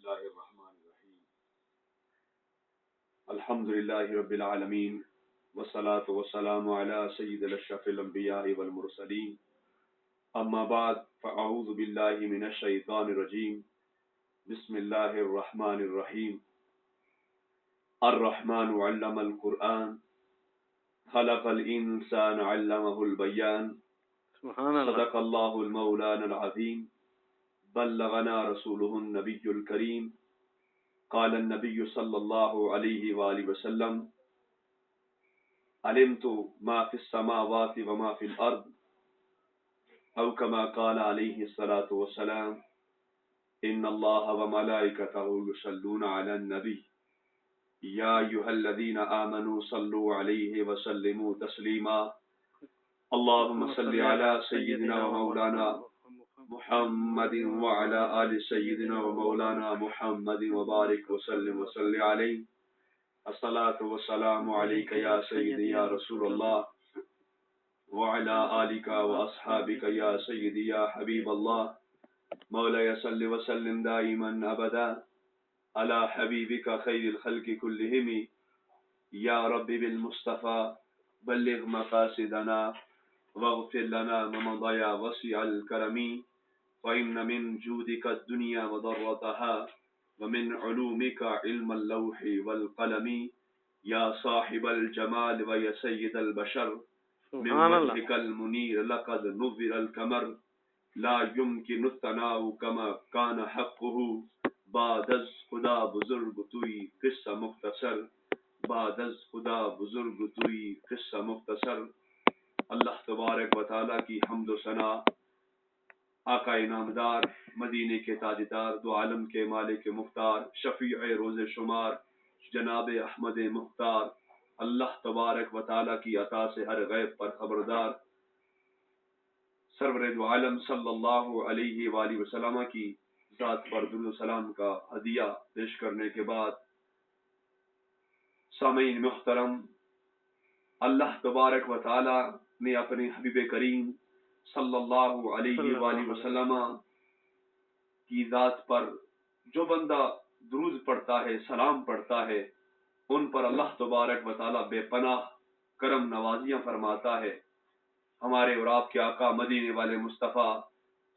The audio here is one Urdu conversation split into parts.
الله الرحمن الرحيم الحمد لله رب العالمين والصلاة والسلام على سيد الأشرف الأنبياء والمرسلين أما بعد فأعوذ بالله من الشيطان الرجيم بسم الله الرحمن الرحيم الرحمن علم القرآن خلق الإنسان علمه البيان صدق الله المولانا العظيم بلغنا رسوله النبي الكريم قال النبي صلى الله عليه وآله وسلم علمت ما في السماوات وما في الأرض أو كما قال عليه الصلاة والسلام إن الله وملائكته يصلون على النبي يا أيها الذين آمنوا صلوا عليه وسلموا تسليما اللهم صل على سيدنا ومولانا محمد وعلى آل سيدنا ومولانا محمد وبارك وسلم وصل عليه الصلاة والسلام عليك يا سيدي يا رسول الله وعلى آلك وأصحابك يا سيدي يا حبيب الله مولاي صل وسلم دائما أبدا على حبيبك خير الخلق كلهم يا رب بالمصطفى بلغ مقاصدنا واغفر لنا ما مضى وسع الكرم فإن من جودك الدنيا وضرتها ومن علومك علم اللوح والقلم يا صاحب الجمال ويا سيد البشر من وجهك المنير لقد نور القمر لا يمكن الثناء كما كان حقه بعد از خدا بزرگ توئی قصہ مختصر بعد از خدا بزرگ توئی قصہ مختصر اللہ تبارک و تعالیٰ کی حمد و ثنا آقا انعامدار مدینے کے تاجدار دو عالم کے مالک مختار شفیع روز شمار جناب احمد مختار اللہ تبارک و تعالیٰ کی عطا سے ہر غیب پر خبردار سرور دو عالم صلی اللہ علیہ وآلہ وسلم کی ذات پر درود و سلام کا ہدیہ پیش کرنے کے بعد سامعین محترم، اللہ تبارک و تعالیٰ نے اپنے حبیب کریم صلی اللہ علیہ وآلہ وسلم کی ذات پر جو بندہ درود پڑھتا ہے، سلام پڑھتا ہے، ان پر اللہ تبارک و تعالیٰ بے پناہ کرم نوازیاں فرماتا ہے۔ ہمارے اور آپ کے آقا مدینے والے مصطفیٰ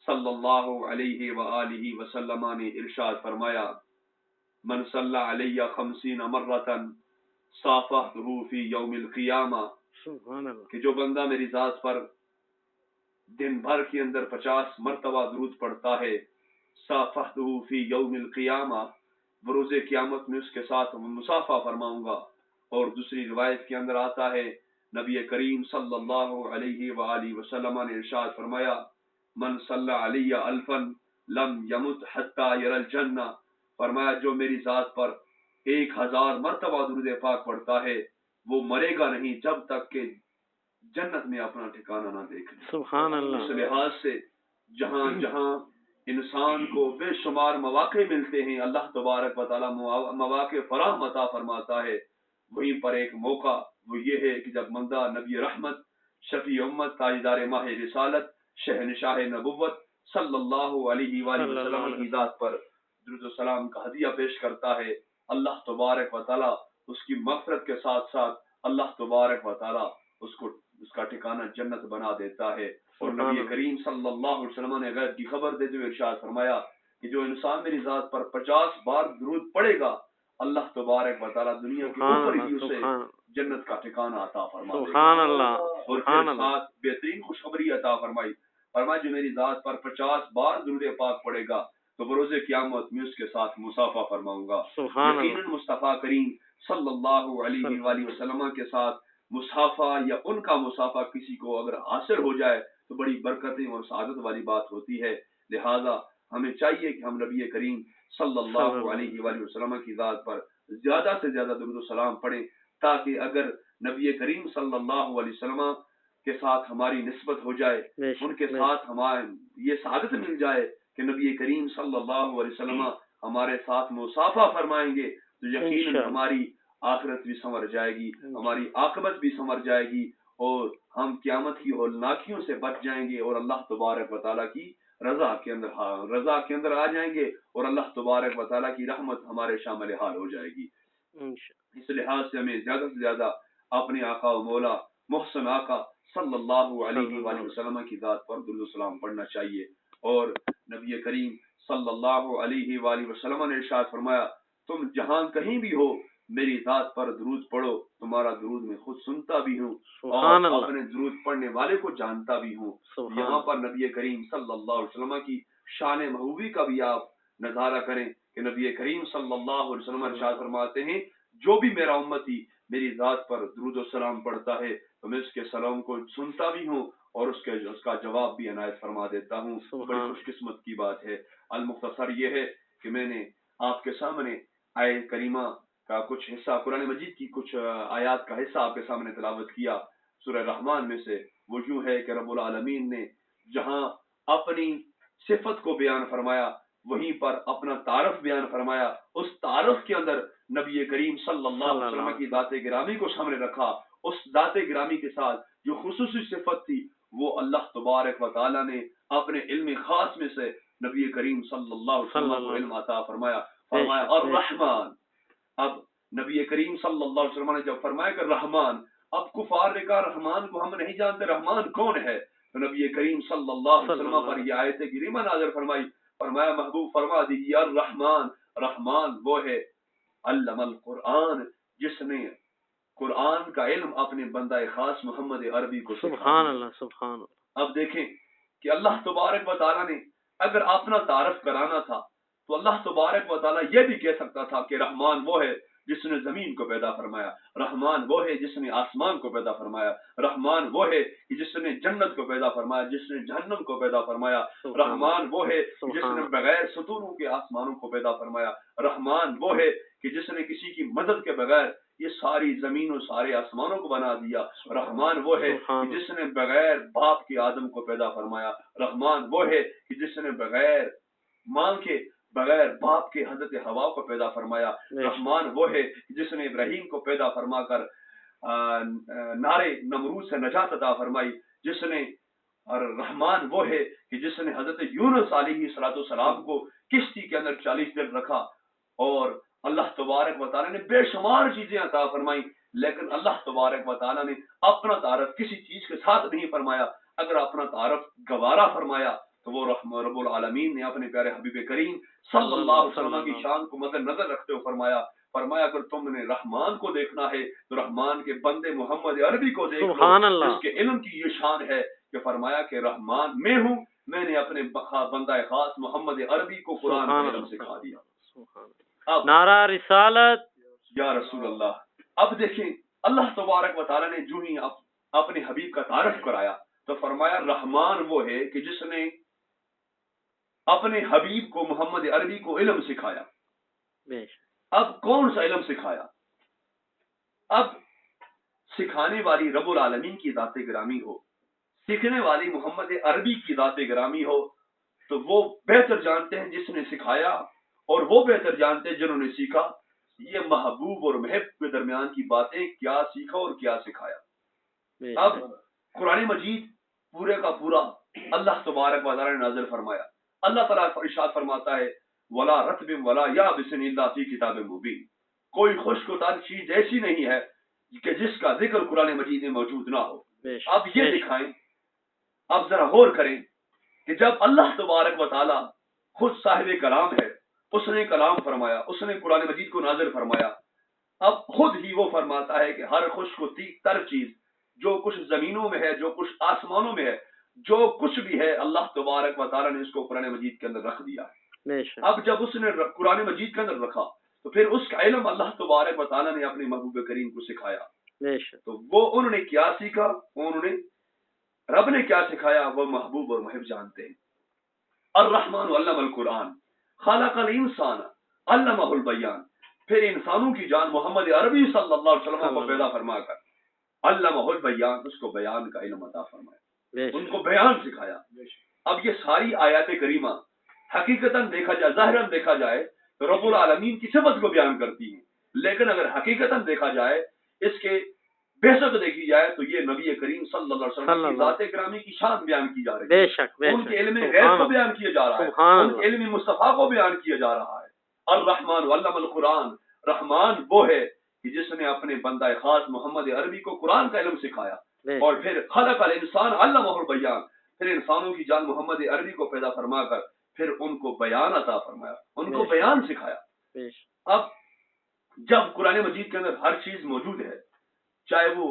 صلی اللہ علیہ وآلہ وسلم نے ارشاد فرمایا من صلی علیہ 50 مرتن صافحتہ فی یوم القیامہ، کہ جو بندہ میری ذات پر دن بھر کے اندر 50 مرتبہ درود پڑھتا ہے، صافحتہ فی یوم القیامہ، بروز قیامت میں اس کے ساتھ مصافحہ فرماؤں گا۔ اور دوسری روایت کے اندر آتا ہے نبی کریم صلی اللہ علیہ وآلہ وسلم نے ارشاد فرمایا من صلی علیہ الفا لم یمت حتی یری الجنہ، فرمایا جو میری ذات پر 1000 مرتبہ درود پاک پڑھتا ہے وہ مرے گا نہیں جب تک کہ جنت میں اپنا ٹھکانہ نہ دیکھ لے۔ سبحان اللہ۔ اس لحاظ سے جہاں جہاں انسان کو بے شمار مواقع ملتے ہیں، اللہ تبارک و تعالیٰ مواقع فراہم عطا فرماتا ہے، وہیں پر ایک موقع وہ یہ ہے کہ جب بندہ نبی رحمت، شفیع امت، تاجدار ماہ رسالت، شہنشاہ نبوت صلی اللہ علیہ وآلہ وسلم کی ذات پر درود و سلام کا ہدیہ پیش کرتا ہے، اللہ تبارک و تعالیٰ اس کی مغفرت کے ساتھ ساتھ اللہ تبارک و تعالیٰ اس کا ٹھکانہ جنت بنا دیتا ہے۔ اور نبی کریم صلی اللہ علیہ وسلم نے غیب کی خبر دیتے ہوئے ارشاد فرمایا کہ جو انسان میری ذات پر 50 بار درود پڑے گا، اللہ تبارک و تعالیٰ دنیا کے اوپر ہی اسے جنت کا ٹھکانہ عطا فرما دے گا۔ اور پھر ساتھ بہترین خوشخبری عطا فرمائی، فرمایا جو میری ذات پر 50 بار درود پاک پڑے گا تو بروز قیامت میں اس کے ساتھ مصافحہ فرماؤں گا۔ یقیناً مصطفیٰ کریم صلی اللہ علیہ وآلہ وسلم کے ساتھ مصافحہ یا ان کا مصافحہ کسی کو اگر حاصل ہو جائے تو بڑی برکتیں اور سعادت والی بات ہوتی ہے۔ لہذا ہمیں چاہیے کہ ہم نبی کریم صلی اللہ علیہ وآلہ وسلم کی ذات پر زیادہ سے زیادہ درود و سلام پڑھیں، تاکہ اگر نبی کریم صلی اللہ علیہ وسلم کے ساتھ ہماری نسبت ہو جائے، ان کے ساتھ ہمارے یہ سعادت مل جائے کہ نبی کریم صلی اللہ علیہ وسلم ہمارے ساتھ مصافحہ فرمائیں گے، تو یقیناً ہماری آخرت بھی سنور جائے گی، ہماری عاقبت بھی سنور جائے گی، اور ہم قیامت کی ہولناکیوں سے بچ جائیں گے اور اللہ تبارک و تعالیٰ کی رضا کے اندر، ہاں رضا کے اندر آ جائیں گے اور اللہ تبارک و تعالیٰ کی رحمت ہمارے شامل حال ہو جائے گی۔ اس لحاظ سے ہمیں زیادہ سے زیادہ اپنے آقا و مولا محسن آقا صلی اللہ علیہ وآلہ وسلم کی ذات پر درود و سلام پڑھنا چاہیے۔ اور نبی کریم صلی اللہ علیہ وآلہ وسلم نے ارشاد فرمایا تم جہاں کہیں بھی ہو میری ذات پر درود پڑھو، تمہارا درود میں خود سنتا بھی ہوں اور اپنے درود پڑھنے والے کو جانتا بھی ہوں۔ یہاں پر نبی کریم صلی اللہ علیہ وسلم کی شان محبوبی کا بھی آپ نظارہ کریں کہ نبی کریم صلی اللہ علیہ وسلم ارشاد فرماتے ہیں جو بھی میرا امتی میری ذات پر درود و سلام پڑھتا ہے تو میں اس کے سلام کو سنتا بھی ہوں اور اس کا جواب بھی عنایت فرما دیتا ہوں۔ بڑی خوش قسمت کی بات ہے۔ المختصر یہ ہے کہ میں نے آپ کے سامنے آیت کریمہ کا کچھ حصہ، قرآن مجید کی کچھ آیات کا حصہ آپ کے سامنے تلاوت کیا سورہ رحمان میں سے۔ وہ یوں ہے کہ رب العالمین نے جہاں اپنی صفت کو بیان فرمایا وہیں پر اپنا تعارف بیان فرمایا، اس تعارف کے اندر نبی کریم صلی اللہ علیہ وسلم کی ذات گرامی کو سامنے رکھا۔ اس ذات گرامی کے ساتھ جو خصوصی صفت تھی وہ اللہ تبارک و تعالیٰ نے اپنے علم خاص میں سے نبی کریم صلی اللہ علیہ وسلم کو علم عطا فرمایا الرحمن۔ اب نبی کریم صلی اللہ علیہ وسلم نے جب فرمایا کہ رحمان، اب کفار نے کہا رحمان کو ہم نہیں جانتے، رحمان کون ہے؟ تو نبی کریم صلی اللہ علیہ وسلم پر یہ آیت کریمہ نازل فرمائی، فرمایا محبوب فرما دیجیے الرحمن، رحمان وہ ہے علم القرآن جس نے قرآن کا علم اپنے بندہ خاص محمد عربی کو سکھایا۔ سبحان اللہ سبحان اللہ۔ اب دیکھیں کہ اللہ تبارک و تعالیٰ نے اگر اپنا تعارف کرانا تھا تو اللہ تبارک و تعالیٰ یہ بھی کہہ سکتا تھا کہ رحمان وہ ہے جس نے زمین کو پیدا فرمایا، رحمان وہ ہے جس نے آسمان کو پیدا فرمایا، رحمان وہ ہے جس نے جنت کو پیدا فرمایا، جس نے جہنم کو پیدا فرمایا، رحمان وہ ہے جس نے بغیر ستونوں کے آسمانوں کو پیدا فرمایا، رحمان وہ ہے کہ جس نے کسی کی مدد کے بغیر یہ ساری زمین و سارے آسمانوں کو بنا دیا، رحمان وہ ہے کہ جس نے بغیر باپ کے آدم کو پیدا فرمایا، رحمان وہ ہے کہ جس نے بغیر ماں کے بغیر باپ کے حضرت حوا کو پیدا فرمایا، رحمان وہ ہے جس نے ابراہیم کو پیدا فرما کر نارے نمرود سے نجات عطا فرمائی، جس نے اور رحمان وہ ہے کہ جس نے حضرت یونس علیہ السلام کو کشتی کے اندر 40 دن رکھا، اور اللہ تبارک و تعالیٰ نے بے شمار چیزیں عطا فرمائی، لیکن اللہ تبارک و تعالیٰ نے اپنا تعارف کسی چیز کے ساتھ نہیں فرمایا۔ اگر اپنا تعارف گوارا فرمایا تو وہ رب العالمین نے اپنے پیارے حبیب کریم صلی اللہ علیہ وسلم کی شان کو مد نظر رکھتے ہوئے فرمایا اگر تم نے رحمان کو دیکھنا ہے تو رحمان کے بندے محمد عربی کو دیکھ لو، جس کے علم کی یہ شان ہے کہ فرمایا کہ رحمان میں ہوں، میں نے اپنے بندہ خاص محمد عربی کو قرآن کا علم سکھا دیا۔ نعرہ رسالت یا رسول اللہ۔ اب دیکھیں اللہ تبارک و تعالیٰ نے جو ہی اپنے حبیب کا تعارف کرایا تو فرمایا رحمان وہ ہے کہ جس نے اپنے حبیب کو محمد عربی کو علم سکھایا۔ اب کون سا علم سکھایا؟ اب سکھانے والی رب العالمین کی ذات گرامی ہو، سیکھنے والی محمد عربی کی ذات گرامی ہو، تو وہ بہتر جانتے ہیں جس نے سکھایا، اور وہ بہتر جانتے ہیں جنہوں نے سیکھا۔ یہ محبوب اور محب کے درمیان کی باتیں کیا سیکھا اور کیا سکھایا۔ اب قرآن مجید پورے کا پورا اللہ تبارک و تعالیٰ نے نازل فرمایا۔ اللہ تعالیٰ ارشاد فرماتا ہے ولا رطب ولا یابس الا فی کتاب مبین، کوئی خشک و تر چیز ایسی نہیں ہے کہ جس کا ذکر قرآن مجید میں موجود نہ ہو۔ اب یہ دکھائیں، اب ذرا غور کریں کہ جب اللہ تبارک و تعالیٰ خود صاحب کلام ہے، اس نے کلام فرمایا، اس نے قرآن مجید کو نازل فرمایا، اب خود ہی وہ فرماتا ہے کہ ہر خشک و تر چیز جو کچھ زمینوں میں ہے، جو کچھ آسمانوں میں ہے، جو کچھ بھی ہے، اللہ تبارک و تعالیٰ نے اس کو قرآن مجید کے اندر رکھ دیا ہے۔ اب جب اس نے قرآن مجید کے اندر رکھا تو پھر اس کا علم اللہ تبارک و تعالیٰ نے اپنے محبوب کریم کو سکھایا۔ تو وہ انہوں نے کیا سیکھا، انہوں نے رب نے کیا سکھایا، وہ محبوب اور محب جانتے ہیں۔ الرحمن علم القرآن خلق الانسان علمہ البیان، پھر انسانوں کی جان محمد عربی صلی اللہ علیہ وسلم کو پیدا فرما کر علمہ البیان، اس کو بیان کا علم عطا فرمایا، ان کو بیان سکھایا۔ اب یہ ساری آیات کریمہ حقیقتاً دیکھا جائے، ظاہراً دیکھا جائے تو رب العالمین کی صفت کو بیان کرتی ہیں، لیکن اگر حقیقتاً دیکھا جائے اس کے بحث دیکھی جائے تو یہ نبی کریم صلی اللہ علیہ وسلم کی ذات گرامی کی شان بیان کی جا رہی ہے، بے شک ان کے علم غیب کو بیان کیا جا رہا ہے، ان کے علم مصطفیٰ کو بیان کیا جا رہا ہے۔ الرحمن علم القرآن، رحمان وہ ہے کہ جس نے اپنے بندہ خاص محمد عربی کو قرآن کا علم سکھایا، اور پھر خلق الانسان علمہ البیان، پھر انسانوں کی جان محمد عربی کو پیدا فرما کر پھر ان کو بیان عطا فرمایا، ان کو بیان سکھایا۔ اب جب قرآن مجید کے اندر ہر چیز موجود ہے، چاہے وہ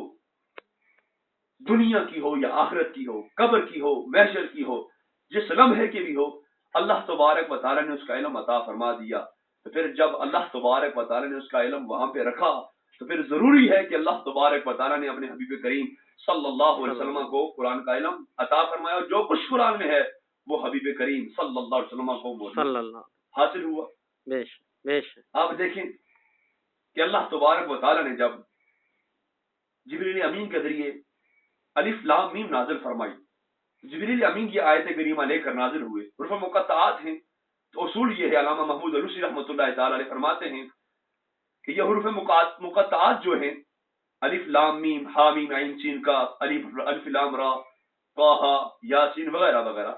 دنیا کی ہو یا آخرت کی ہو، قبر کی ہو، محشر کی ہو، جس لمحے کی بھی ہو، اللہ تبارک و تعالیٰ نے اس کا علم عطا فرما دیا، تو پھر جب اللہ تبارک و تعالیٰ نے اس کا علم وہاں پہ رکھا تو پھر ضروری ہے کہ اللہ تبارک و تعالیٰ نے اپنے حبیب کریم صلی اللہ علیہ وسلم کو قرآن کا علم عطا فرمایا، اور جو کچھ قرآن میں ہے وہ حبیب کریم صلی اللہ علیہ وسلم کو حاصل ہوا۔ آپ دیکھیں کہ اللہ تبارک و تعالیٰ نے جب جبریل امین کے ذریعے الف لام میم نازل فرمائی، جبریل امین یہ آیت کریمہ لے کر نازل ہوئے، حروف مقطعات ہیں، تو اصول یہ ہے، علامہ محمود علوسی رحمۃ اللہ تعالی علیہ فرماتے ہیں کہ یہ حروف مقطعات جو ہیں، الف لام میم ہا میم عین سین کاف، الف لام را طٰ یاسین وغیرہ وغیرہ،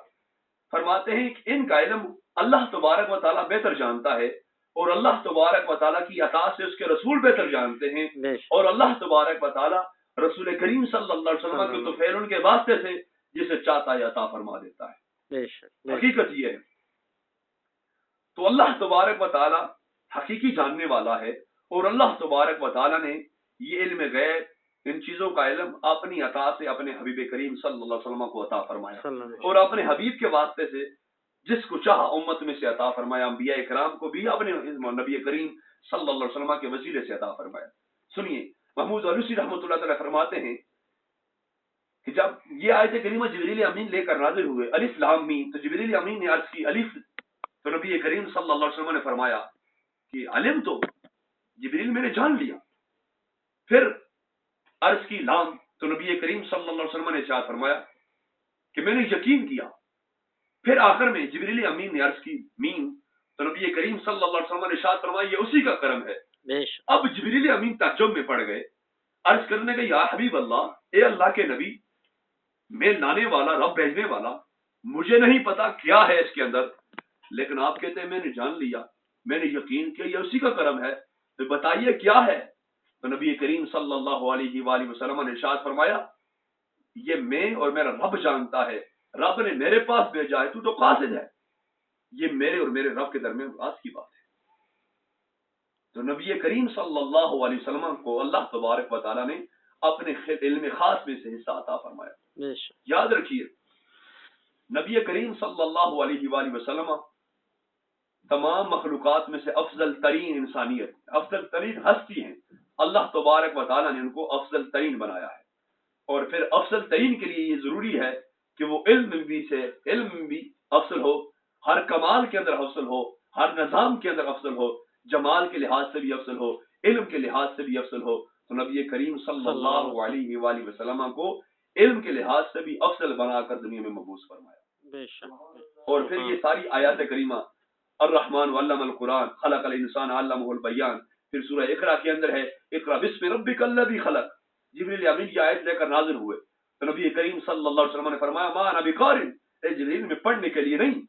فرماتے ہیں کہ ان کا علم اللہ تبارک و تعالیٰ بہتر جانتا ہے، اور اللہ تبارک و تعالیٰ کی عطا سے اس کے رسول بہتر جانتے ہیں، اور اللہ تبارک و تعالیٰ رسول کریم صلی اللہ علیہ وسلم کے توفیل ان کے واسطے سے جسے چاہتا ہے عطا فرما دیتا ہے۔ حقیقت یہ ہے، تو اللہ تبارک و تعالیٰ حقیقی جاننے والا ہے، اور اللہ تبارک و تعالیٰ نے یہ علم غیب، ان چیزوں کا علم اپنی عطا سے اپنے حبیب کریم صلی اللہ علیہ وسلم کو عطا فرمایا، اور اپنے حبیب کے واسطے سے جس کو چاہا امت میں سے عطا فرمایا، انبیاء کرام کو بھی اپنے نبی کریم صلی اللہ علیہ وسلم کے وسیلے سے عطا فرمایا۔ سنیے، محمود علوسی رحمۃ اللہ تعالی فرماتے ہیں کہ جب یہ آیت کریمہ جبریل امین لے کر نازل ہوئے الف لام میم، تو جبریل امین نے عرض کی الف، تو نبی کریم صلی اللہ علیہ وسلم نے فرمایا کہ علم تو جبریل میں نے جان لیا، پھر عرض کی لام، تو نبی کریم صلی اللہ علیہ وسلم نے ارشاد فرمایا کہ میں نے یقین کیا، پھر آخر میں جبریل امین نے عرض کی میم، تو نبی کریم صلی اللہ علیہ وسلم نے ارشاد فرمایا یہ اسی کا کرم ہے۔ اب جبریل امین تعجب میں پڑ گئے، عرض کرنے کے یا حبیب اللہ، اے اللہ کے نبی، میں لانے والا، رب بھیجنے والا، مجھے نہیں پتا کیا ہے اس کے اندر، لیکن آپ کہتے ہیں میں نے جان لیا، میں نے یقین کیا، یہ اسی کا کرم ہے، تو بتائیے کیا ہے؟ تو نبی کریم صلی اللہ علیہ وآلہ وسلم نے ارشاد فرمایا یہ میں اور میرا رب جانتا ہے، رب نے میرے پاس بھیجا ہے، تو قاصد ہے، یہ میرے اور میرے رب کے درمیان راز کی بات ہے۔ تو نبی کریم صلی اللہ علیہ وسلم کو اللہ تبارک و تعالیٰ نے اپنے علم خاص میں سے حصہ عطا فرمایا۔ یاد رکھیے، نبی کریم صلی اللہ علیہ وآلہ وسلم تمام مخلوقات میں سے افضل ترین انسانیت، افضل ترین ہستی ہیں، اللہ تبارک و تعالیٰ نے ان کو افضل ترین بنایا ہے، اور پھر افضل ترین کے لیے یہ ضروری ہے کہ وہ علم بھی افضل ہو، ہر کمال کے اندر افضل ہو، ہر نظام کے اندر افضل ہو، جمال کے لحاظ سے بھی افضل ہو، علم کے لحاظ سے بھی افضل ہو۔ تو نبی کریم صلی اللہ علیہ وآلہ وسلم کو علم کے لحاظ سے بھی افضل بنا کر دنیا میں مبعوث فرمایا۔ اور پھر یہ ساری آیات کریمہ، الرحمن علم القرآن، خلق الانسان علمہ البیان، پھر سورہ اقرا کے اندر ہے اقرا بسم ربک الذی خلق، جبریل امین یہ آیت لے کر نازل ہوئے، تو نبی کریم صلی اللہ علیہ وسلم نے فرمایا ما انا بقارئ، اے جبریل میں پڑھنے کے لیے نہیں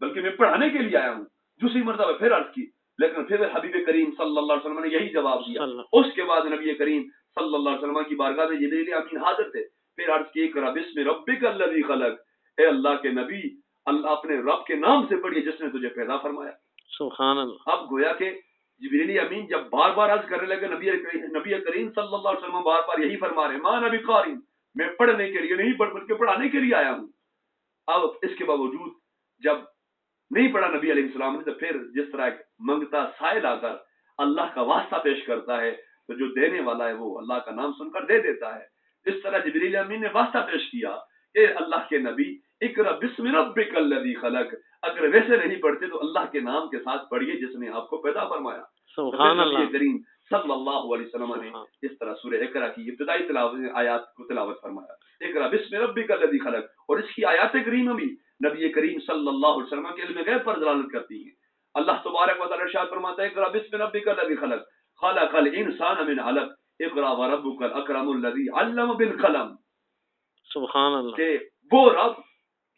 بلکہ میں پڑھانے کے لیے آیا ہوں۔ دوسری مرتبہ پھر عرض کی، لیکن پھر حبیب کریم صلی اللہ علیہ وسلم نے یہی جواب دیا۔ اس کے بعد نبی کریم صلی اللہ علیہ وسلم کی بارگاہ میں جبریل امین حاضر تھے، پھر عرض کی اقرا بسم ربک الذی خلق، اے اللہ کے نبی، اللہ اپنے رب کے نام سے پڑھیے جس نے تجھے پیدا فرمایا۔ سبحان اللہ۔ اب گویا کہ جبریل امین جب بار بار عرض کرنے لگے، نبی کریم صلی اللہ علیہ وسلم بار بار یہی فرما رہے ما انا بقارئ، میں پڑھنے کے لیے نہیں بلکہ پڑھانے کے لیے آیا ہوں۔ اب اس کے باوجود جب نہیں پڑھا نبی علیہ السلام نے، تو پھر جس طرح ایک منگتا سائل آ کر اللہ کا واسطہ پیش کرتا ہے تو جو دینے والا ہے وہ اللہ کا نام سن کر دے دیتا ہے، اس طرح جبریل امین نے واسطہ پیش کیا، اے اللہ کے نبی اقرا بسم ربک الذی خلق، اگر ویسے نہیں پڑھتے تو اللہ کے نام کے ساتھ پڑھیے جس نے آپ کو پیدا فرمایا۔ سبحان اللہ۔ نبی کریم صلی اللہ علیہ وسلم نے اس طرح سورہ اقرا کی ابتدائی تلاوت آیات کو تلاوت فرمایا، اقرا بسم ربک الذی خلق، اور اس کی آیات کریمہ بھی نبی کریم صلی اللہ علیہ وسلم کے علم غیب پر دلالت کرتی ہیں۔ اللہ تبارک و تعالی ارشاد فرماتا ہے اقرا بسم ربک الذی خلق، خلق الانسان من علق، اقرا وربک الاکرم الذی علم بالقلم، سبحان اللہ، کہ وہ رب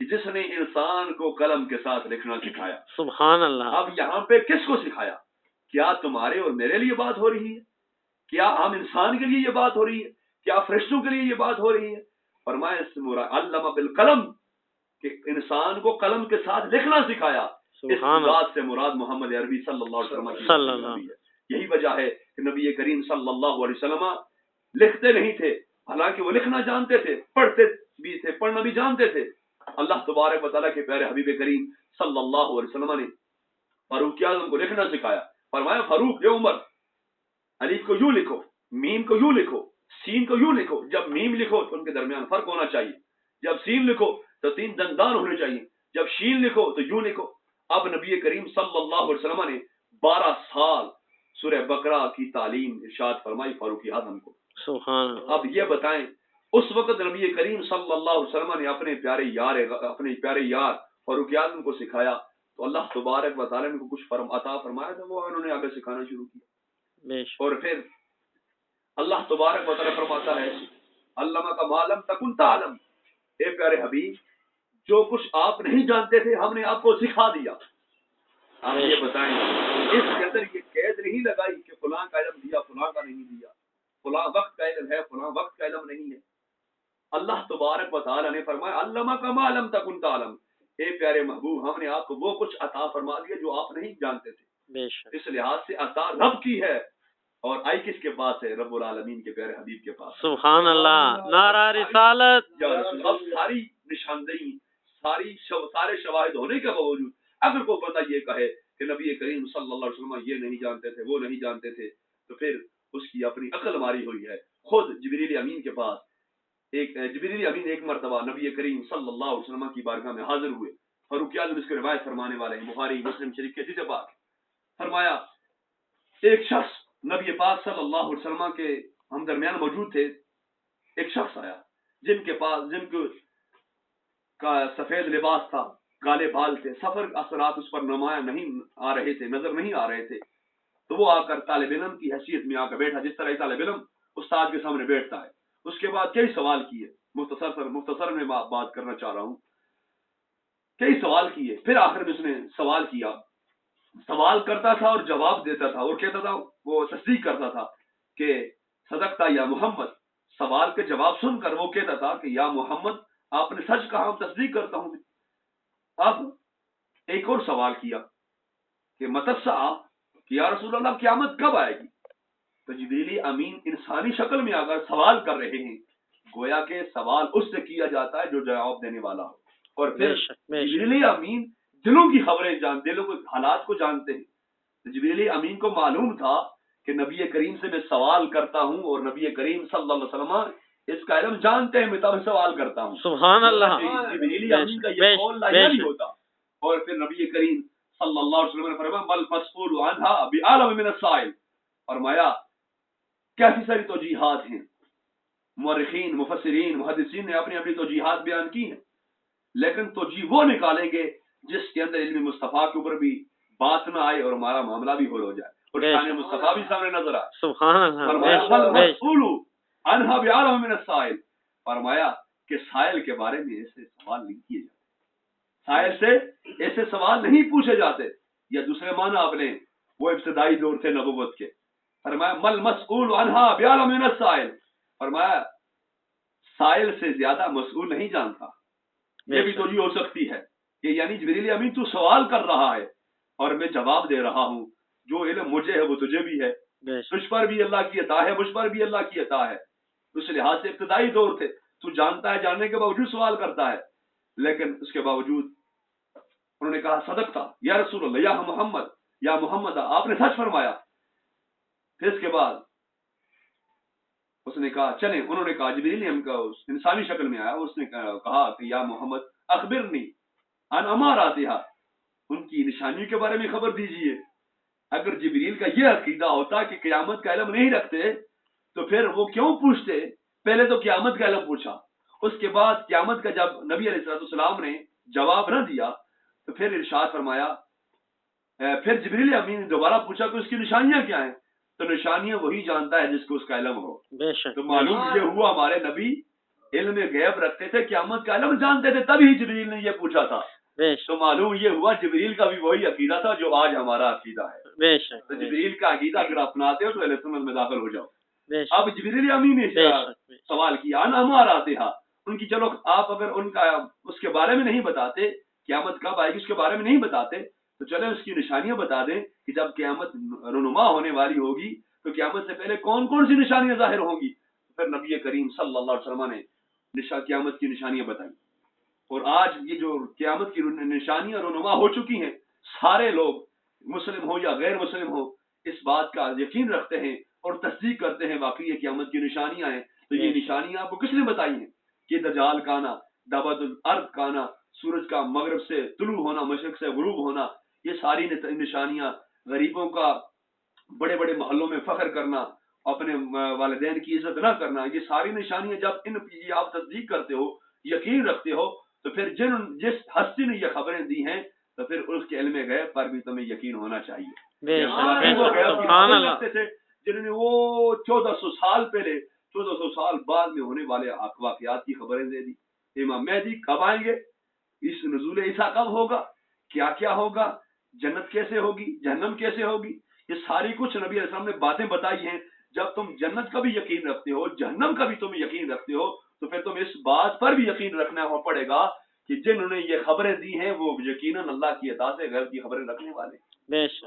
جس نے انسان کو قلم کے ساتھ لکھنا سکھایا. سبحان اللہ. اب یہاں پہ کس کو سکھایا؟ کیا تمہارے اور میرے لیے بات ہو رہی ہے؟ کیا عام انسان کے لیے یہ بات ہو رہی ہے؟ کیا فرشتوں کے لیے یہ بات ہو رہی ہے؟ فرمایا اس مراد علم بالقلم، کہ انسان کو قلم کے ساتھ لکھنا سکھایا. اس ذات سے مراد محمد عربی صلی اللہ علیہ وسلم کی ہے. یہی وجہ ہے کہ نبی کریم صلی اللہ علیہ وسلم لکھتے نہیں تھے، حالانکہ وہ لکھنا جانتے تھے، پڑھتے بھی تھے، پڑھنا بھی جانتے تھے. اللہ تبارک و تعالیٰ کے پیارے حبیب کریم صلی اللہ علیہ وسلم نے فاروق اعظم کو لکھنا سکھایا. فرمایا فاروق یہ عمر، الف کو یوں لکھو، میم کو یوں لکھو، سین کو یوں لکھو. جب میم لکھو تو ان کے درمیان فرق ہونا چاہیے، جب سین لکھو تو 3 دندان ہونے چاہیے، جب شین لکھو تو یوں لکھو. اب نبی کریم صلی اللہ علیہ وسلم نے 12 سال سورہ بقرہ کی تعلیم ارشاد فرمائی فاروق اعظم کو. سبحان اللہ. اب یہ بتائیں اس وقت نبی کریم صلی اللہ علیہ وسلم نے اپنے پیارے یار فاروق اعظم کو سکھایا، تو اللہ تبارک و تعالیٰ نے کو کچھ عطا فرمایا تھا، وہ انہوں نے آگے سکھانا شروع کیا. اور پھر اللہ تبارک و تعالیٰ فرماتا ہے علمہ کا معلم تکن تعلم، اے پیارے حبیب جو کچھ آپ نہیں جانتے تھے ہم نے آپ کو سکھا دیا. آپ یہ بتائیں اس کے اندر یہ قید نہیں لگائی کہ فلاں کا علم دیا فلاں کا نہیں دیا، فلاں وقت کا علم ہے فلاں وقت کا علم نہیں ہے. اللہ تبارک و تعالیٰ نے فرمایا علمہ کا معلم تکن تعلم، اے پیارے محبوب ہم نے آپ کو وہ کچھ عطا فرما دیا جو آپ نہیں جانتے تھے. اس لحاظ سے عطا رب کی ہے، اور آئی کس کے پاس ہے؟ رب العالمین کے پیارے حبیب کے پاس. سبحان اللہ، نعرہ رسالت. اب ساری نشاندہی سارے شواہد ہونے کے باوجود اگر کوئی بندہ یہ کہے کہ نبی کریم صلی اللہ علیہ وسلم یہ نہیں جانتے تھے وہ نہیں جانتے تھے، تو پھر اس کی اپنی عقل ماری ہوئی ہے. خود جبریل امین کے پاس جبریل امین ایک مرتبہ نبی کریم صلی اللہ علیہ وسلم کی بارگاہ میں حاضر ہوئے. فاروق اعظم اس کو روایت فرمانے والے ہیں، بخاری مسلم شریف کے حدیث پاک. فرمایا ایک شخص نبی پاک صلی اللہ علیہ وسلم کے ہم درمیان موجود تھے. ایک شخص آیا جن کا سفید لباس تھا، کالے بال تھے، سفر اثرات اس پر نمایاں نہیں آ رہے تھے، نظر نہیں آ رہے تھے. تو وہ آ کر طالب علم کی حیثیت میں آ کر بیٹھا، جس طرح طالب علم استاد کے سامنے بیٹھتا ہے. اس کے بعد کئی سوال کیے، مختصر میں بات کرنا چاہ رہا ہوں. کئی سوال کیے، پھر آخر میں اس نے سوال کیا، سوال کرتا تھا اور جواب دیتا تھا، اور کہتا تھا وہ تصدیق کرتا تھا کہ صدقتا یا محمد. سوال کے جواب سن کر وہ کہتا تھا کہ یا محمد آپ نے سچ کہا، ہم تصدیق کرتا ہوں. اب ایک اور سوال کیا کہ متسع، کہ یا رسول اللہ قیامت کب آئے گی؟ تو جبریل امین انسانی شکل میں آ کر سوال کر رہے ہیں، گویا کہ سوال اس سے کیا جاتا ہے جو جواب دینے والا ہو. اور پھر جبریل امین دلوں کی خبریں دلوں کے حالات کو جانتے ہیں. جبریل امین کو معلوم تھا کہ نبی کریم سے میں سوال کرتا ہوں اور نبی کریم صلی اللہ علیہ وسلم اس کا علم جانتے ہیں، میں تب سوال کرتا ہوں. سبحان اللہ. جبریل امین کا یہ قول نہیں ہوتا. اور پھر نبی کریم صلی اللہ علیہ وسلم نے فرمایا مل مسئول عنہا بعالم من السائل. فرمایا کافی ساری توجیحات ہیں، مورخین مفسرین محدثین نے اپنی اپنی توجیحات بیان کی ہیں، لیکن توجیح وہ نکالیں گے جس کے اندر علم مصطفیٰ کے اوپر بھی بات نہ آئے اور ہمارا معاملہ بھی ہو جائے اور شان مصطفیٰ بھی سامنے نظر آئے. سبحان اللہ. فرمایا مل مسئول عنہا بعالم من السائل. فرمایا کہ سائل کے بارے میں ایسے سوال نہیں کیے جاتے، سائل سے ایسے سوال نہیں پوچھے جاتے. یا دوسرے معنی آپ نے وہ ابتدائی دور تھے نبوت کے. فرمایا مل مسئول عنہا بعالم من السائل. فرمایا سائل سے زیادہ مسئول نہیں جانتا. یہ بھی توجیہ ہو سکتی ہے کہ یعنی جبریل امین تو سوال کر رہا ہے اور میں جواب دے رہا ہوں، جو علم مجھے ہے وہ تجھے بھی ہے، تجھ پر بھی اللہ کی عطا ہے، مجھ پر بھی اللہ کی عطا ہے. اس لحاظ سے ابتدائی دور تھے، تو جانتا ہے، جاننے کے باوجود سوال کرتا ہے. لیکن اس کے باوجود انہوں نے کہا صدقتا یا رسول اللہ یا محمد، یا محمد آپ نے سچ فرمایا. پھر اس کے بعد اس نے کہا چلیں، انہوں نے کہا جبریل ہم کا انسانی شکل میں آیا، اس نے کہا کہ یا محمد اخبرنی عن اماراتها، ان کی نشانیوں کے بارے میں خبر دیجئے. اگر جبریل کا یہ عقیدہ ہوتا کہ قیامت کا علم نہیں رکھتے تو پھر وہ کیوں پوچھتے؟ پہلے تو قیامت کا علم پوچھا، اس کے بعد قیامت کا جب نبی علیہ السلام نے جواب نہ دیا تو پھر ارشاد فرمایا، پھر جبریل امین نے دوبارہ پوچھا کہ اس کی نشانیاں کیا ہیں؟ تو نشانیاں وہی جانتا ہے جس کو اس کا علم ہو. بے شک تو معلوم یہ ہوا ہمارے نبی علم غیب رکھتے تھے, قیامت کا علم جانتے تھے, تبھی جبریل نے یہ پوچھا تھا. بے شک تو معلوم یہ ہوا جبریل کا بھی وہی عقیدہ تھا جو آج ہمارا عقیدہ ہے. بے شک تو جبریل کا عقیدہ اگر اپناتے ہو تو اہل سنت میں داخل ہو جاؤ. بے شک اب جبریل امین نے بے شک سوال کیا نا ہمارا آتے ہاں ان کی, چلو آپ اگر ان کا اس کے بارے میں نہیں بتاتے, قیامت کب آئے گی اس کے بارے میں نہیں بتاتے, تو چلے اس کی نشانیاں بتا دیں کہ جب قیامت رونما ہونے والی ہوگی تو قیامت سے پہلے کون کون سی نشانیاں ظاہر ہوں گی. پھر نبی کریم صلی اللہ علیہ وسلم نے قیامت کی نشانیاں بتائیں. اور آج یہ جو قیامت کی نشانیاں رونما ہو چکی ہیں, سارے لوگ مسلم ہو یا غیر مسلم ہو اس بات کا یقین رکھتے ہیں اور تصدیق کرتے ہیں واقعی یہ قیامت کی نشانیاں ہیں. تو یہ نشانیاں آپ کو کس نے بتائی ہیں کہ دجال کا آنا, دعوت الارض کا آنا, سورج کا مغرب سے طلوع ہونا, مشرق سے غروب ہونا, یہ ساری نشانیاں, غریبوں کا بڑے بڑے محلوں میں فخر کرنا, اپنے والدین کی عزت نہ کرنا, یہ ساری نشانیاں جب ان کی آپ تصدیق کرتے ہو, یقین رکھتے ہو, تو پھر جس ہستی نے یہ خبریں دی ہیں تو پھر اس کے علم غیب پر بھی تمہیں یقین ہونا چاہیے. بے شک سبحان اللہ. تھے جنہوں نے وہ 1400 سال پہلے 1400 سال بعد میں ہونے والے واقعات کی خبریں دے دی. امام مہدی کب آئیں گے, اس نزول عیسیٰ کب ہوگا, کیا کیا ہوگا, جنت کیسے ہوگی, جہنم کیسے ہوگی, یہ ساری کچھ نبی علیہ السلام نے باتیں بتائی ہیں. جب تم جنت کا بھی یقین رکھتے ہو, جہنم کا بھی تم یقین رکھتے ہو, تو پھر تم اس بات پر بھی یقین رکھنا پڑے گا کہ جنہوں نے یہ خبریں دی ہیں وہ یقیناً اللہ کی عطا سے غیب کی خبریں رکھنے والے. بے شک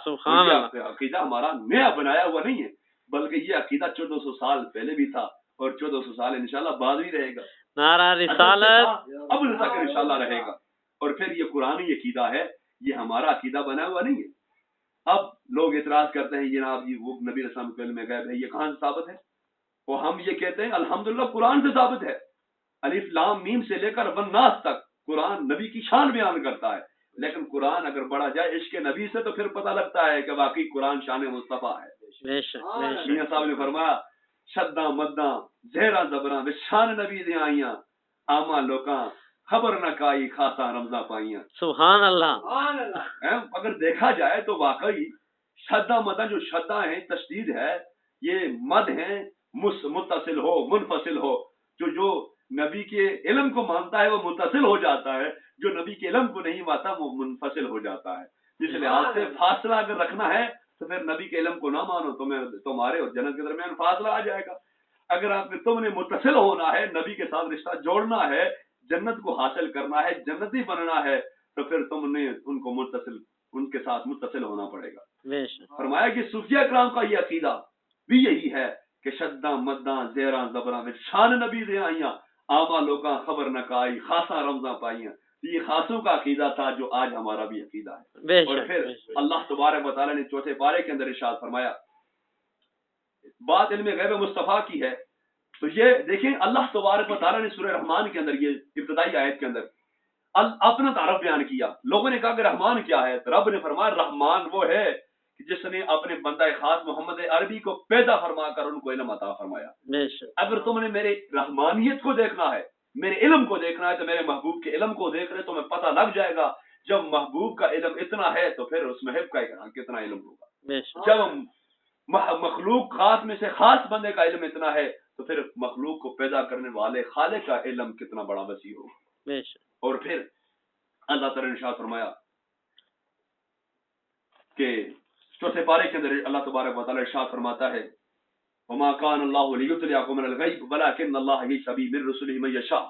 سبحان اللہ. عقیدہ ہمارا نیا بنایا ہوا نہیں ہے, بلکہ یہ عقیدہ 1400 سال پہلے بھی تھا اور 1400 سال انشاءاللہ بعد بھی رہے گا. نعرہ رسالت اب تک انشاءاللہ رہے گا. اور پھر یہ قرآنی عقیدہ ہے, یہ ہمارا عقیدہ بنا ہوا نہیں ہے. اب لوگ اعتراض کرتے ہیں جناب جی وہ نبی رسول کے علم غیب ہے, یہ کہاں سے ثابت ہے؟ وہ ہم یہ کہتے ہیں الحمدللہ قرآن سے ثابت ہے. الف لام میم سے لے کر والناس تک قرآن نبی کی شان بیان کرتا ہے. لیکن قرآن اگر پڑھا جائے عشق نبی سے تو پھر پتہ لگتا ہے کہ واقعی قرآن شان مصطفیٰ ہے. بے شک میاں صاحب نے فرمایا شداں مداں زہراں زبراں شان نبی دے آئیاں, آما لوکاں خبر نہ کائی خاصا رمضاں پائیاں. سبحان اللہ. اگر دیکھا جائے تو واقعی شداں مداں جو شداں ہیں تشدید ہے, یہ مد ہیں متصل ہو منفصل ہو. جو نبی کے علم کو مانتا ہے وہ متصل ہو جاتا ہے, جو نبی کے علم کو نہیں مانتا وہ منفصل ہو جاتا ہے. جس لحاظ سے فاصلہ اگر رکھنا ہے تو پھر نبی کے علم کو نہ مانو, تمہارے اور جنت کے درمیان فاصلہ آ جائے گا. اگر تم نے متصل ہونا ہے, نبی کے ساتھ رشتہ جوڑنا ہے, جنت کو حاصل کرنا ہے, جنتی بننا ہے, تو پھر تم نے ان کے ساتھ متصل ہونا پڑے گا. فرمایا کہ صوفیہ کرام کا یہ عقیدہ بھی یہی ہے کہ شداں مداں زیراں زبراں میں شان نبی دے آئیاں, آما لوگاں خبر نہ کائی خاصا رمضاں پائیاں. یہ خاصوں کا عقیدہ تھا جو آج ہمارا بھی عقیدہ ہے. اور پھر اللہ تبارک و تعالیٰ نے چوتھے پارے کے اندر ارشاد فرمایا, بات علم غیب مصطفیٰ کی ہے. تو یہ دیکھیں اللہ تبارک و تعالیٰ نے سورہ رحمان کے اندر یہ ابتدائی آیت کے اندر اپنا تعارف بیان کیا. لوگوں نے کہا کہ رحمان کیا ہے؟ تو رب نے فرمایا رحمان وہ ہے کہ جس نے اپنے بندہ خاص محمد عربی کو پیدا فرما کر ان کو علم عطا فرمایا. اگر تم نے میرے رحمانیت کو دیکھنا ہے, میرے علم کو دیکھنا ہے, تو میرے محبوب کے علم کو دیکھ رہے تو تمہیں پتہ لگ جائے گا. جب محبوب کا علم اتنا ہے تو پھر اس محب کا کتنا علم ہوگا. جب مخلوق خاص میں سے خاص بندے کا علم اتنا ہے تو پھر مخلوق کو پیدا کرنے والے خالق کا علم کتنا بڑا وسیع ہوگا. اور پھر اللہ تعالی نے ارشاد فرمایا کہ چوتھے پارے کے اندر اللہ تبارک و تعالی ارشاد فرماتا ہے وما كان الله ليطلعكم من الغيب ولكن الله يجتبي من رسله من يشاء.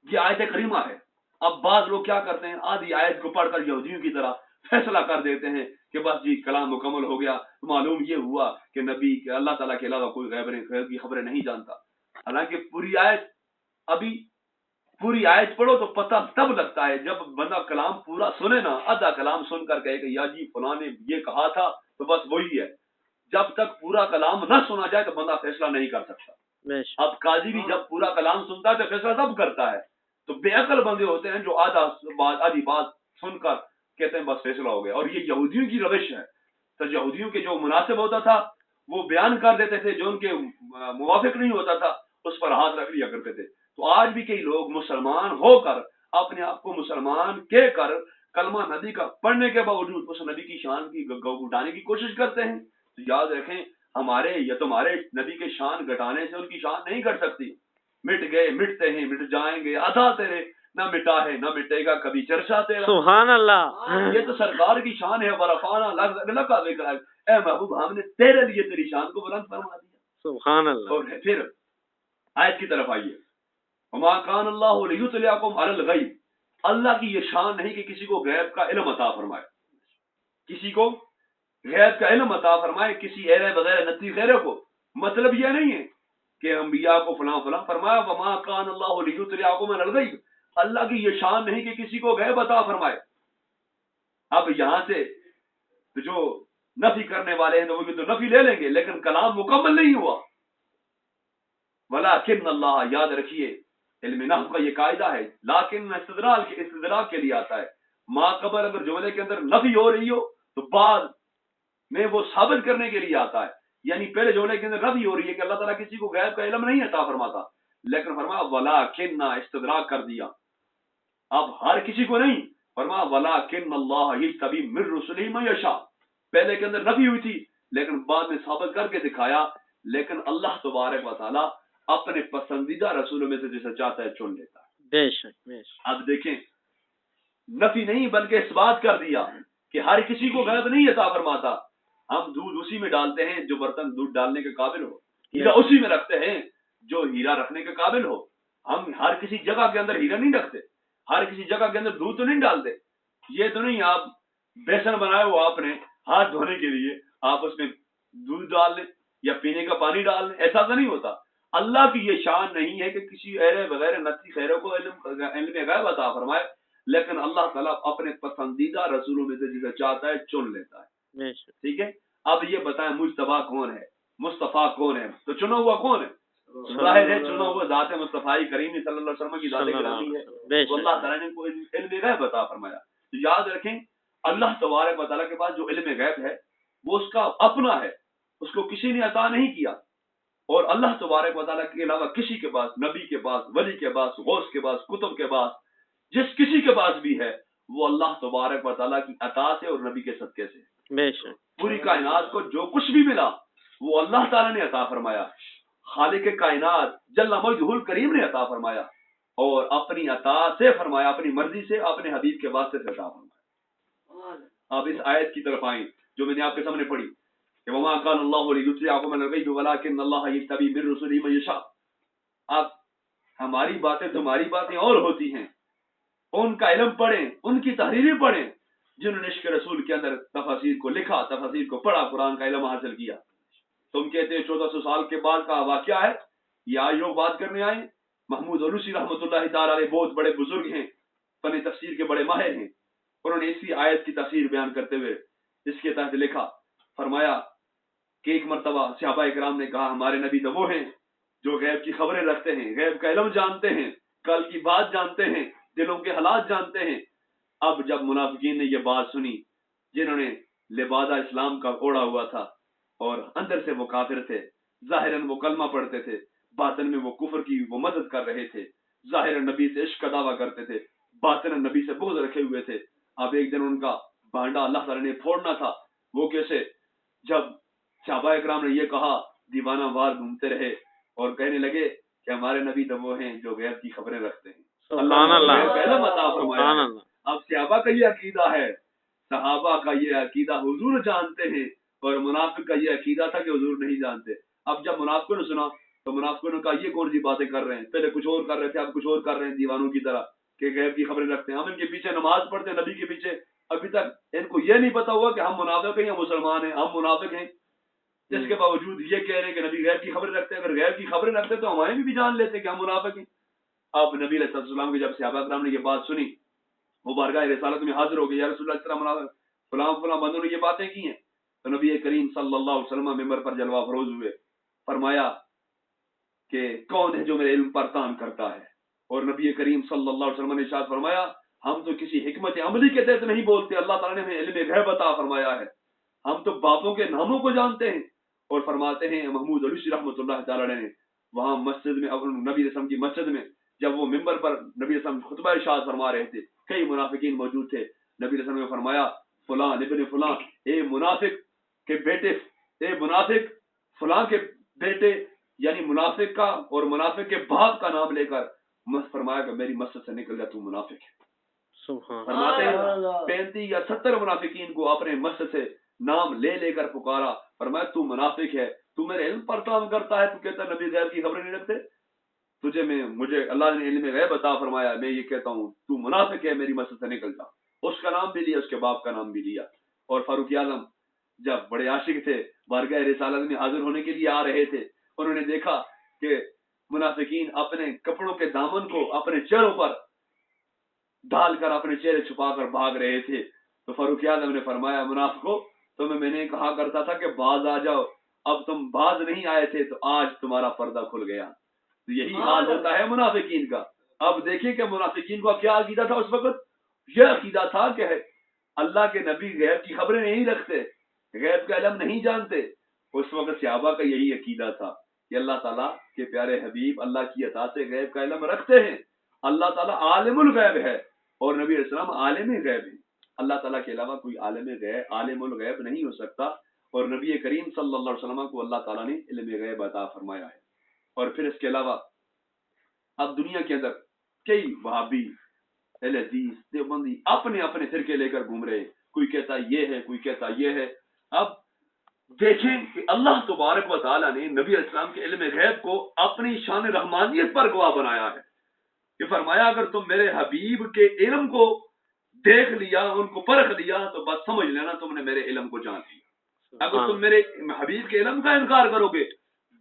یہ آیت کریمہ ہے. اب بعض لوگ کیا کرتے ہیں, آدھی آیت کو پڑھ کر یہودیوں کی طرح فیصلہ کر دیتے ہیں کہ بس جی کلام مکمل ہو گیا, معلوم یہ ہوا کہ نبی اللہ تعالیٰ کے علاوہ کوئی غیب کی خبریں نہیں جانتا. حالانکہ پوری آیت پڑھو تو پتہ تب لگتا ہے جب بندہ کلام پورا سنے نا, آدھا کلام سن کر کہے کہ یا جی فلاں نے یہ کہا تھا تو بس وہی ہے. جب تک پورا کلام نہ سنا جائے تو بندہ فیصلہ نہیں کر سکتا. اب قاضی بھی جب پورا کلام سنتا ہے تو فیصلہ تب کرتا ہے. تو بے عقل بندے ہوتے ہیں جو آدھی بات سن کر کہتے ہیں بس فیصلہ ہو گیا. اور یہ یہودیوں کی روش ہے. تو یہودیوں کے جو مناسب ہوتا تھا وہ بیان کر دیتے تھے, جو ان کے موافق نہیں ہوتا تھا اس پر ہاتھ رکھ لیا کرتے تھے. تو آج بھی کئی لوگ مسلمان ہو کر اپنے آپ کو مسلمان کہہ کر کلمہ نبی کا پڑھنے کے باوجود اس نبی کی شان کی گو اٹھانے کی کوشش کرتے ہیں. تو یاد رکھیں ہمارے یا تمہارے نبی کے شان گھٹانے سے ان کی شان نہیں گھٹ سکتی. مٹ گئے مٹتے ہیں مٹ جائیں گے عطا تیرے نہ مٹا ہے نہ مٹے گا کبھی چرچا تیرا. سبحان اللہ. یہ تو سرکار کی شان ہے. ورفعنا لک ذکرک. اے محبوب ہم نے تیرے لیے تیری شان کو بلند فرما دیا. سبحان اللہ. اور پھر آیت کی طرف آئیے. وما کان اللہ لیطلعکم علی الغیب. اللہ کی یہ شان نہیں کہ کسی کو غیب کا علم عطا فرمائے. کسی کو غیب کا علم عطا فرمائے کسی ایرے وغیرہ نتی غیرے کو. مطلب یہ نہیں ہے کہ انبیاء کو فلاں فلاں فرمایا. وما کان اللہ لیطلعکم علی الغیب. اللہ کی یہ شان نہیں کہ کسی کو غیب عطا فرمائے. اب یہاں سے جو نفی کرنے والے ہیں تو وہ بھی تو نفی لے لیں گے لیکن کلام مکمل نہیں ہوا. ولیکن اللہ یاد رکھیے علم نحو کا یہ قاعدہ ہے. لیکن استدراک کے لیے آتا ہے. ما قبل اگر جملے کے اندر نفی ہو رہی ہو تو بعد میں وہ ثابت کرنے کے لیے آتا ہے. یعنی پہلے جملے کے اندر نفی ہو رہی ہے کہ اللہ تعالیٰ کسی کو غیب کا علم نہیں عطا فرماتا لیکن فرمایا ولیکن استدراک کر دیا. اب ہر کسی کو نہیں فرمایا ولیکن اللہ یجتبی من رسلہ من یشاء. پہلے کے اندر نفی ہوئی تھی لیکن بعد میں ثابت کر کے دکھایا. لیکن اللہ تبارک و تعالیٰ اپنے پسندیدہ رسولوں میں سے جسے چاہتا ہے چن لیتا ہے. بے شک بے شک. اب دیکھیں نفی نہیں بلکہ اس بات کر دیا کہ ہر کسی کو غیب نہیں عطا فرماتا. ہم دودھ اسی میں ڈالتے ہیں جو برتن دودھ ڈالنے کے قابل ہو. ہیرا اسی میں رکھتے ہیں جو ہیرا رکھنے کے قابل ہو. ہم ہر کسی جگہ کے اندر ہیرا نہیں رکھتے. ہر کسی جگہ کے اندر دودھ تو نہیں ڈالتے. یہ تو نہیں آپ بیسن بنائے ہو آپ نے ہاتھ دھونے کے لیے آپ اس میں دودھ ڈال لیں یا پینے کا پانی ڈال لیں. ایسا تو نہیں ہوتا. اللہ کی یہ شان نہیں ہے کہ کسی ایرے وغیرہ نتی خیروں کو علم غیب عطا فرمائے لیکن اللہ تعالیٰ اپنے پسندیدہ رسولوں میں سے جسے چاہتا ہے چن لیتا ہے. ٹھیک ہے. اب یہ بتائیں مجتبیٰ کون ہے مصطفیٰ کون ہے. تو چنا ہوا کون ہے؟ ظاہر ہے چنا ہوا ذات مصطفیٰ کریم صلی اللہ علیہ وسلم کی ذات گرامی ہے. تو اللہ تعالیٰ نے ان کو علم غیب عطا فرمایا. تو یاد رکھیں اللہ تبارک و تعالیٰ کے پاس جو علم غیب ہے وہ اس کا اپنا ہے. اس کو کسی نے عطا نہیں کیا. اور اللہ تبارک و تعالیٰ کے علاوہ کسی کے پاس نبی کے پاس ولی کے پاس غوث کے پاس کتب کے پاس جس کسی کے پاس بھی ہے وہ اللہ تبارک و تعالیٰ کی عطا سے اور نبی کے صدقے سے. بے شک. پوری کائنات کو جو کچھ بھی ملا وہ اللہ تعالیٰ نے عطا فرمایا. خالق کائنات جل مجدہ الکریم نے عطا فرمایا اور اپنی عطا سے فرمایا اپنی مرضی سے اپنے حبیب کے واسطے سے عطا فرمایا. اب اس آیت کی طرف آئیں جو میں نے آپ کے سامنے پڑھی کہ وما کان اللہ لیطلعکم علی الغیب ولکن اللہ یجتبی من رسلہ من یشاء. اب ہماری باتیں تمہاری باتیں اور ہوتی ہیں. ان کا علم پڑھیں ان کی تحریریں پڑھیں جنہوں نے عشق رسول کے اندر تفاسیر کو لکھا تفاسیر کو پڑھا قرآن کا علم حاصل کیا. تم کہتے ہیں 1400 سال کے بعد کا واقعہ ہے. یہ آج لوگ بات کرنے آئے. محمود علوسی رحمۃ اللہ تعالی علیہ بہت بڑے بزرگ ہیں فن تفسیر کے بڑے ماہر ہیں. انہوں نے اسی آیت کی تفسیر بیان کرتے ہوئے اس کے تحت لکھا فرمایا کہ ایک مرتبہ صحابہ کرام نے کہا ہمارے نبی تو وہ ہیں جو غیب کی خبریں رکھتے ہیں غیب کا علم جانتے ہیں کل کی بات جانتے ہیں دلوں کے حالات جانتے ہیں. اب جب منافقین نے یہ بات سنی جنہوں نے لبادہ اسلام کا اوڑا ہوا تھا اور اندر سے وہ کافر تھے ظاہراً وہ کلمہ پڑھتے تھے باطن میں وہ کفر کی وہ مدد کر رہے تھے ظاہراً نبی سے عشق کا دعویٰ کرتے تھے باطن نبی سے بغض رکھے ہوئے تھے. اب ایک دن ان کا بانڈا اللہ تعالیٰ نے پھوڑنا تھا. وہ کیسے جب صحابہ اکرام نے یہ کہا دیوانہ وار گھومتے رہے اور کہنے لگے کہ ہمارے نبی تو وہ ہیں جو غیب کی خبریں رکھتے ہیں. اب صحابہ کا یہ عقیدہ ہے صحابہ کا یہ عقیدہ حضور جانتے ہیں اور منافق کا یہ عقیدہ تھا کہ حضور نہیں جانتے. اب جب منافقوں نے سنا تو منافقوں نے کہا یہ کون سی باتیں کر رہے ہیں پہلے کچھ اور کر رہے تھے اب کچھ اور کر رہے ہیں دیوانوں کی طرح کہ غیب کی خبریں رکھتے ہیں. ہم ان کے پیچھے نماز پڑھتے ہیں نبی کے پیچھے ابھی تک ان کو یہ نہیں پتا ہوا کہ ہم منافق ہیں یا مسلمان ہیں. ہم منافق ہیں جس کے باوجود یہ کہہ رہے ہیں کہ نبی غیب کی خبریں رکھتے ہیں. اگر غیب کی خبریں رکھتے تو ہمارے بھی جان لیتے کہ ہم منافق ہیں. اب نبی علیہ السلام کے جب صحابہ کرام نے یہ بات سنی وہ بارگاہ رسالت میں حاضر ہو گئے. یا رسول اللہ صلی اللہ علیہ وسلم فلاں فلاں بندوں نے یہ باتیں کی ہیں. تو نبی کریم صلی اللہ علیہ وسلم ممبر پر جلوہ افروز ہوئے. فرمایا کہ کون ہے جو میرے علم پر تان کرتا ہے. اور نبی کریم صلی اللہ علیہ وسلم نے ارشاد فرمایا ہم تو کسی حکمت عملی کے تحت نہیں بولتے اللہ تعالیٰ نے ہمیں علم غیب عطا فرمایا ہے. ہم تو باپوں کے ناموں کو جانتے ہیں. اور فرماتے ہیں محمود علوسی رحمۃ اللہ تعالیٰ نے وہاں مسجد میں نبی رسم کی مسجد میں جب وہ ممبر پر نبی رسم خطبہ ارشاد فرما رہے تھے کئی منافقین موجود تھے. نبی رسم نے فرمایا فلاں ابن فلاں اے منافق کے بیٹے اے منافق فلاں کے بیٹے، یعنی منافق کا اور منافق کے باپ کا نام لے کر فرمایا کہ میری مسجد سے نکل جا، تو منافق ہے۔ فرماتے ہیں 35 یا 70 منافقین کو اپنے مسجد سے نام لے لے کر پکارا، فرمایا تو منافق ہے، تو میرے علم پر کام کرتا ہے، تو کہتا ہے نبی غیب کی خبریں نہیں رکھتے، مجھے اللہ نے علم غیب عطا فرمایا، میں یہ کہتا ہوں تو منافق ہے، میری مسجد سے نکل جا۔ اس کا نام بھی لیا، اس کے باپ کا نام بھی لیا۔ اور فاروق اعظم جب بڑے عاشق تھے، بارگاہ رسالت میں حاضر ہونے کے لیے آ رہے تھے، انہوں نے دیکھا کہ منافقین اپنے کپڑوں کے دامن کو اپنے چہروں پر ڈال کر اپنے چہرے چھپا کر بھاگ رہے تھے، تو فاروق اعظم نے فرمایا منافقو، تمہیں میں نے کہا کرتا تھا کہ باز آ جاؤ، اب تم باز نہیں آئے تھے تو آج تمہارا پردہ کھل گیا۔ تو یہی حال ہوتا ہے منافقین کا۔ اب دیکھیں کہ منافقین کو کیا عقیدہ تھا اس وقت؟ یہ عقیدہ تھا کہ اللہ کے نبی غیب کی خبریں نہیں رکھتے، غیب کا علم نہیں جانتے۔ اس وقت صحابہ کا یہی عقیدہ تھا کہ اللہ تعالیٰ کے پیارے حبیب اللہ کی عطا سے غیب کا علم رکھتے ہیں، اللہ تعالیٰ عالم الغیب ہے اور نبی علیہ السلام عالم غیب ہے۔ اللہ تعالیٰ کے علاوہ کوئی عالم الغیب نہیں ہو سکتا، اور نبی کریم صلی اللہ علیہ وسلم کو اللہ تعالیٰ نے علم غیب عطا فرمایا ہے۔ اور پھر اس کے علاوہ اب دنیا کے اندر کئی وہابی، اہل حدیث، دیوبندی اپنے اپنے فرقے لے کر گھوم رہے، کوئی کہتا یہ ہے، کوئی کہتا یہ ہے۔ اب دیکھیں کہ اللہ تبارک و تعالیٰ نے نبی علیہ السلام کے علم غیب کو اپنی شان رحمانیت پر گواہ بنایا ہے کہ فرمایا اگر تم میرے حبیب کے علم کو دیکھ لیا، ان کو پرکھ لیا، تو بس سمجھ لینا تم نے میرے علم کو جان لیا۔ اگر تم میرے حبیب کے علم کا انکار کرو گے،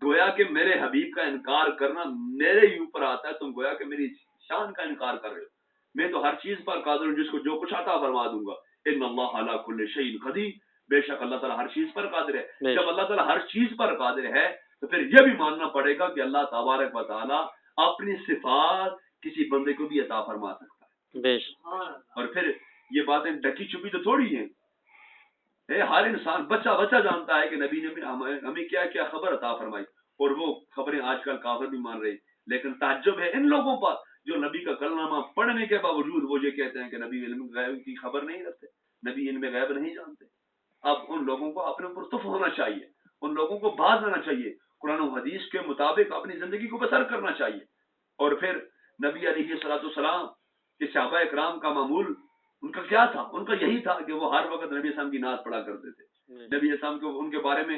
گویا کہ میرے حبیب کا انکار کرنا میرے ہی اوپر آتا ہے، تم گویا کہ میری شان کا انکار کر رہے ہو۔ میں تو ہر چیز پر قادر ہوں، جس کو جو کچھ عطا فرما دوں گا۔ ان اللہ علی کل شیء قدیر، بے شک اللہ تعالیٰ ہر چیز پر قادر ہے۔ جب اللہ تعالیٰ ہر چیز پر قادر ہے تو پھر یہ بھی ماننا پڑے گا کہ اللہ تبارک و تعالیٰ اپنی صفات کسی بندے کو بھی عطا فرما سکتا ہے۔ اور پھر یہ باتیں ڈکی چھپی تو تھوڑی ہیں، ہر انسان بچہ جانتا ہے کہ نبی نے ہمیں کیا کیا خبر عطا فرمائی، اور وہ خبریں آج کل کافر بھی مان رہے ہیں۔ لیکن تعجب ہے ان لوگوں پر جو نبی کا کلمہ پڑھنے کے باوجود وہ یہ کہتے ہیں کہ نبی علم غیب کی خبر نہیں رکھتے، نبی علم غیب نہیں جانتے۔ اب ان لوگوں کو اپنے اوپر تف ہونا چاہیے، ان لوگوں کو باز آنا چاہیے، قرآن و حدیث کے مطابق اپنی زندگی کو بسر کرنا چاہیے۔ اور پھر نبی علیہ الصلوۃ والسلام کے صحابہ اکرام کا معمول ان کا کیا تھا؟ ان کا یہی تھا کہ وہ ہر وقت نبی السلام کی نعت پڑھا کرتے تھے۔ نبی السلام کو ان کے بارے میں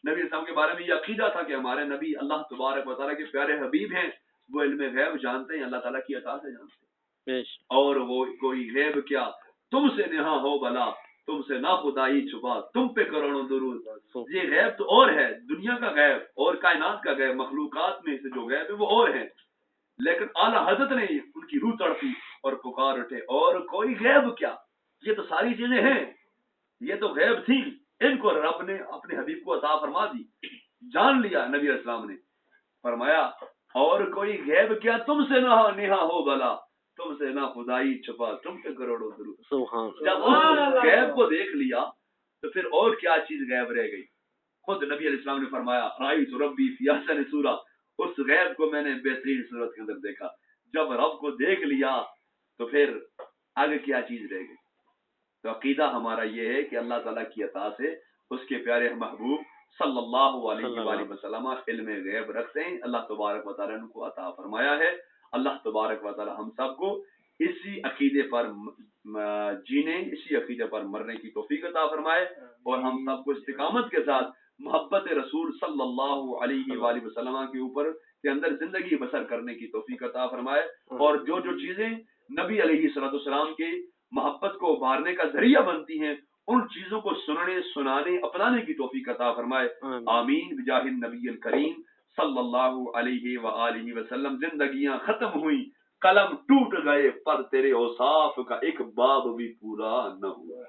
نبی السلام کے بارے میں یہ عقیدہ تھا کہ ہمارے نبی اللہ تبارک و تعالیٰ کے پیارے حبیب ہیں، وہ علم غیب جانتے ہیں، اللہ تعالیٰ کی عطا سے جانتے ہیں۔ اور وہ کوئی غیب کیا تم سے نہا ہو بلا، تم سے نہ خدائی چھپا، تم پہ کروڑوں درود۔ یہ غیب تو اور ہے، دنیا کا غیب اور کائنات کا غیب، مخلوقات میں سے جو غیب ہے وہ اور ہے، لیکن اعلیٰ حضرت نے ان کی روح تڑپی اور پکار اٹھے اور کوئی غیب کیا، یہ تو ساری چیزیں ہیں، یہ تو غیب تھی، ان کو رب نے اپنے حبیب کو عطا فرما دی، جان لیا۔ نبی علیہ السلام نے فرمایا اور کوئی غیب کیا تم سے نہا ہو بلا، تم سے نہ خدائی چھپا، تم پہ کروڑوں درود۔ جب اس غیب کو دیکھ لیا تو پھر اور کیا چیز غیب رہ گئی؟ خود نبی علیہ السلام نے فرمایا رأیت ربی فی احسن صورۃ، اس غیب کو میں نے بہترین صورت کے اندر دیکھا۔ جب رب کو دیکھ لیا تو پھر آگے کیا چیز رہ گئی؟ تو عقیدہ ہمارا یہ ہے کہ اللہ تعالیٰ کی عطا سے اس کے پیارے محبوب صلی اللہ علیہ وآلہ وسلم علم غیب رکھتے ہیں، اللہ تبارک و تعالیٰ نے ان کو عطا فرمایا ہے۔ اللہ تبارک و تعالیٰ ہم سب کو اسی عقیدے پر جینے، اسی عقیدے پر مرنے کی توفیق عطا فرمائے، اور ہم سب کو استقامت کے ساتھ محبت رسول صلی اللہ علیہ وآلہ وسلم کے اوپر کے اندر زندگی بسر کرنے کی توفیق عطا فرمائے، اور جو جو چیزیں نبی علیہ الصلوۃ والسلام کی محبت کو ابھارنے کا ذریعہ بنتی ہیں ان چیزوں کو سننے، سنانے، اپنانے کی توفیق عطا فرمائے۔ آمین بجاہ النبی الکریم صلی اللہ علیہ وآلہ وسلم۔ زندگیاں ختم ہوئیں، قلم ٹوٹ گئے، پر تیرے اوصاف کا ایک باب بھی پورا نہ ہوا۔